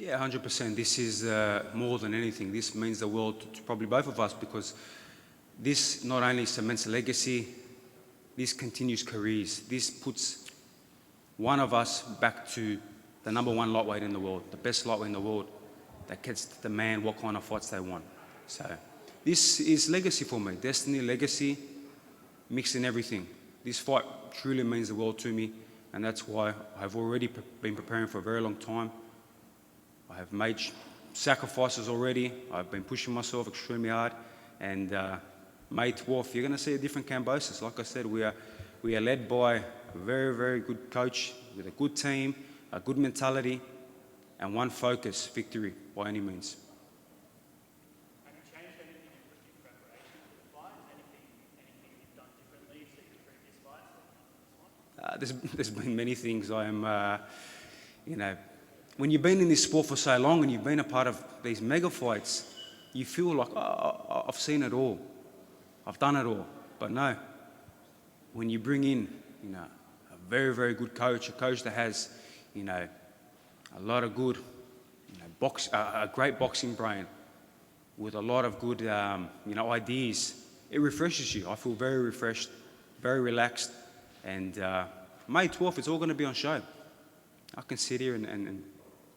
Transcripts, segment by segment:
Yeah, 100%. This is more than anything. This means the world to probably both of us, because this not only cements a legacy, this continues careers. This puts one of us back to the number one lightweight in the world, the best lightweight in the world, that gets to demand what kind of fights they want. So this is legacy for me. Destiny, legacy, mixed in everything. This fight truly means the world to me, and that's why I've already been preparing for a very long time. I have made sacrifices already. I've been pushing myself extremely hard, and May 12th, you're going to see a different Kambosos. Like I said, we are led by a very, very good coach with a good team, a good mentality, and one focus: victory by any means. Have you changed anything in preparation for the fight? Anything you've done differently to your previous fights? There's been many things. I am, when you've been in this sport for so long and you've been a part of these mega fights, you feel like, oh, I've seen it all. I've done it all. But no, when you bring in, a very, very good coach, a coach that has, a lot of good, a great boxing brain with a lot of good, ideas, it refreshes you. I feel very refreshed, very relaxed, and May 12th, it's all going to be on show. I can sit here and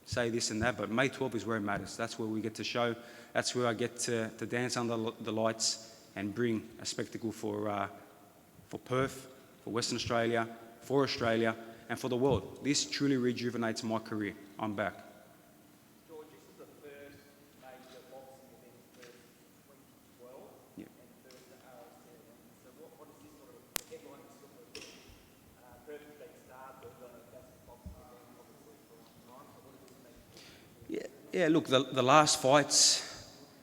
say this and that, but May 12th is where it matters. That's where we get to show. That's where I get to dance under the lights and bring a spectacle for Perth, for Western Australia, for Australia, and for the world. This truly rejuvenates my career. I'm back. George, this is the first major boxing event versus 2012 Yeah. and versus the RSL. So what is this sort of, the headline is sort of Perth has been started with the best boxing event obviously for a long time. So what does this mean? Yeah. Look, the last fights,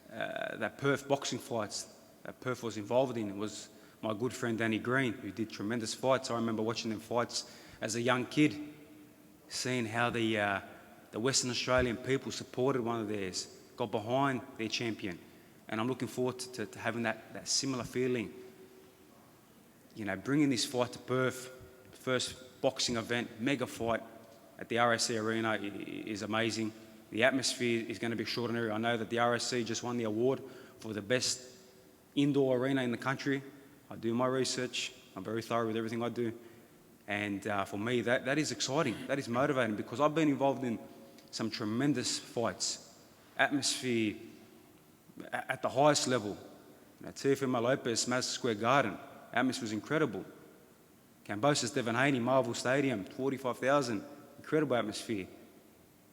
that Perth boxing fights that Perth was involved in, was my good friend Danny Green, who did tremendous fights. I remember watching them fights as a young kid, seeing how the Western Australian people supported one of theirs, got behind their champion. And I'm looking forward to having that similar feeling. Bringing this fight to Perth, first boxing event, mega fight at the RSC Arena is amazing. The atmosphere is going to be extraordinary. I know that the RSC just won the award for the best indoor arena in the country. I do my research. I'm very thorough with everything I do. And for me, that is exciting. That is motivating, because I've been involved in some tremendous fights. Atmosphere at the highest level. Teofimo Lopez, Madison Square Garden. Atmosphere was incredible. Kambosos, Devin Haney, Marvel Stadium, 45,000. Incredible atmosphere.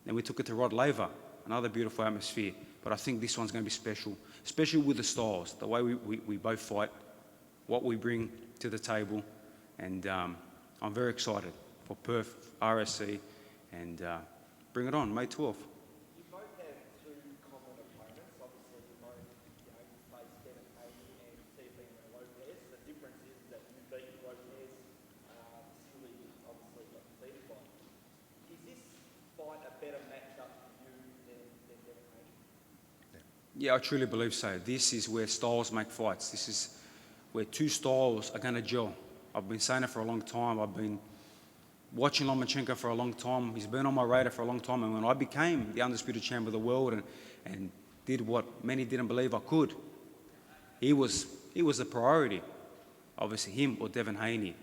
Then we took it to Rod Laver, another beautiful atmosphere. But I think this one's going to be special, especially with the styles, the way we both fight, what we bring to the table. And I'm very excited for Perth, RSC, and bring it on, May 12th. You both have two common opponents. Obviously, you both you face Devin Haney and Teofimo Lopez. The difference is that you beat Lopez. Silly obviously got defeated by him. Is this fight a better matchup for you than Devin Haney? Yeah, I truly believe so. This is where styles make fights. This is where two styles are going to gel. I've been saying it for a long time. I've been watching Lomachenko for a long time. He's been on my radar for a long time. And when I became the undisputed champion of the world and did what many didn't believe I could, he was the priority. Obviously him or Devin Haney.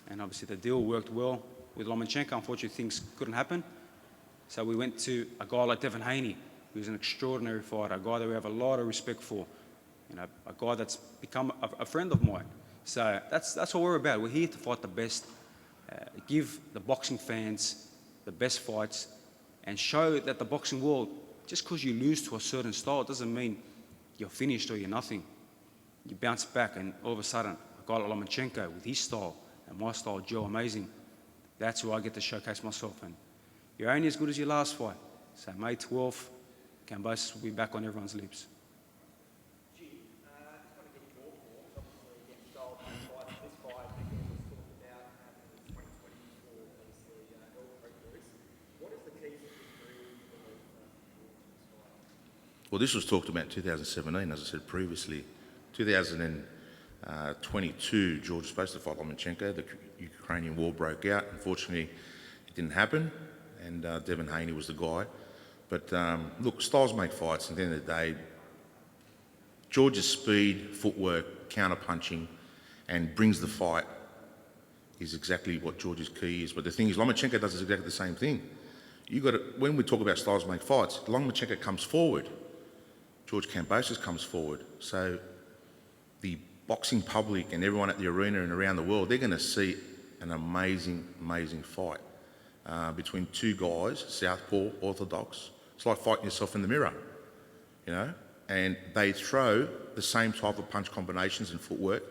And obviously the deal worked well with Lomachenko. Unfortunately, things couldn't happen. So we went to a guy like Devin Haney, who's an extraordinary fighter, a guy that we have a lot of respect for, a guy that's become a friend of mine. So that's what we're about. We're here to fight the best, give the boxing fans the best fights, and show that the boxing world, just because you lose to a certain style, doesn't mean you're finished or you're nothing. You bounce back, and all of a sudden, a guy like Lomachenko with his style and my style, Joe, amazing. That's where I get to showcase myself. And you're only as good as your last fight. So May 12th, Kambosos will be back on everyone's lips. Jim, I just want to get your thoughts. Obviously, against style fight. This fight, again, was talked about in 2024, obviously, El Bruce. What is the key to victory you believe for this fight? Well, this was talked about in 2017, as I said previously. 2022, George was supposed to fight Lomachenko. The Ukrainian war broke out. Unfortunately, it didn't happen, and Devin Haney was the guy. But look, styles make fights. At the end of the day, George's speed, footwork, counter-punching, and brings the fight is exactly what George's key is. But the thing is, Lomachenko does exactly the same thing. You got to, when we talk about styles make fights, Lomachenko comes forward, George Kambosos comes forward. So the boxing public and everyone at the arena and around the world, they're going to see an amazing, amazing fight between two guys, southpaw, orthodox. It's like fighting yourself in the mirror, you know. And they throw the same type of punch combinations and footwork.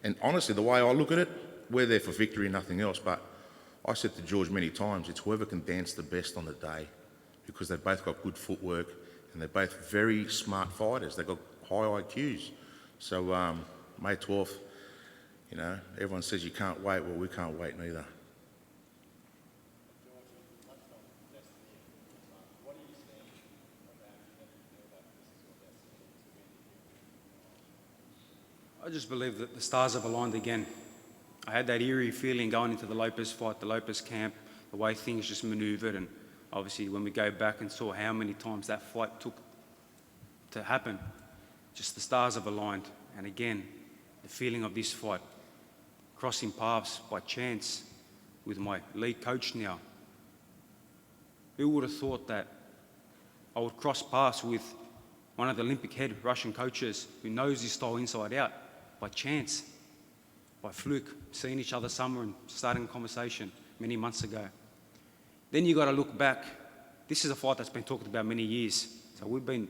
And honestly, the way I look at it, we're there for victory and nothing else. But I said to George many times, it's whoever can dance the best on the day, because they've both got good footwork and they're both very smart fighters. They've got high IQs. So May 12th, you know, everyone says you can't wait. Well, we can't wait neither. I just believe that the stars have aligned again. I had that eerie feeling going into the Lopez fight, the Lopez camp, the way things just manoeuvred, and obviously when we go back and saw how many times that fight took to happen, just the stars have aligned. And again, the feeling of this fight, crossing paths by chance with my lead coach now. Who would have thought that I would cross paths with one of the Olympic head Russian coaches who knows his style inside out, by chance, by fluke, seeing each other somewhere and starting a conversation many months ago. Then you got to look back. This is a fight that's been talked about many years. So we've been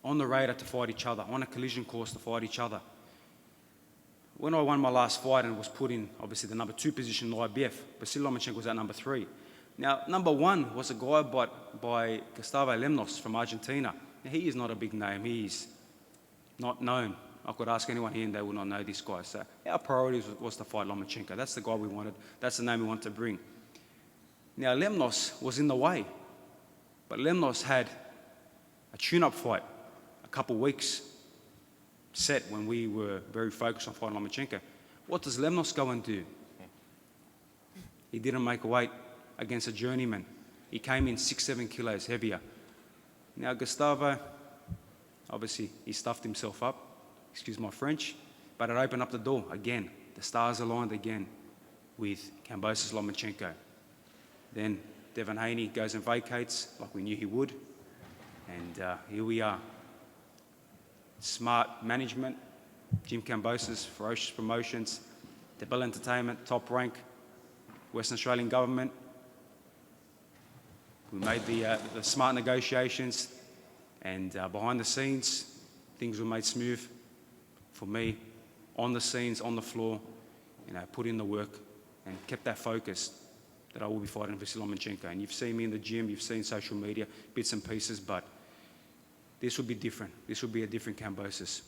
on the radar to fight each other, on a collision course to fight each other. When I won my last fight and was put in, obviously, the number 2 position in the IBF, Vasyl Lomachenko was at number 3. Now, number 1 was a guy by Gustavo Lemnos from Argentina. Now, he is not a big name. He is not known. I could ask anyone here and they would not know this guy. So our priority was to fight Lomachenko. That's the guy we wanted. That's the name we wanted to bring. Now, Lemnos was in the way. But Lemnos had a tune-up fight a couple weeks set when we were very focused on fighting Lomachenko. What does Lemnos go and do? He didn't make a weight against a journeyman. He came in 6-7 kilos heavier. Now, Gustavo, obviously, he stuffed himself up. Excuse my French, but it opened up the door again. The stars aligned again with Kambosos Lomachenko. Then Devin Haney goes and vacates like we knew he would. And here we are. Smart management, Jim Kambosos, Ferocious Promotions, Debel Entertainment, Top Rank, Western Australian Government. We made the smart negotiations, and behind the scenes, things were made smooth. For me, on the scenes, on the floor, you know, put in the work and kept that focus that I will be fighting Vasyl Lomachenko. And you've seen me in the gym, you've seen social media, bits and pieces, but this will be different. This will be a different Kambosos.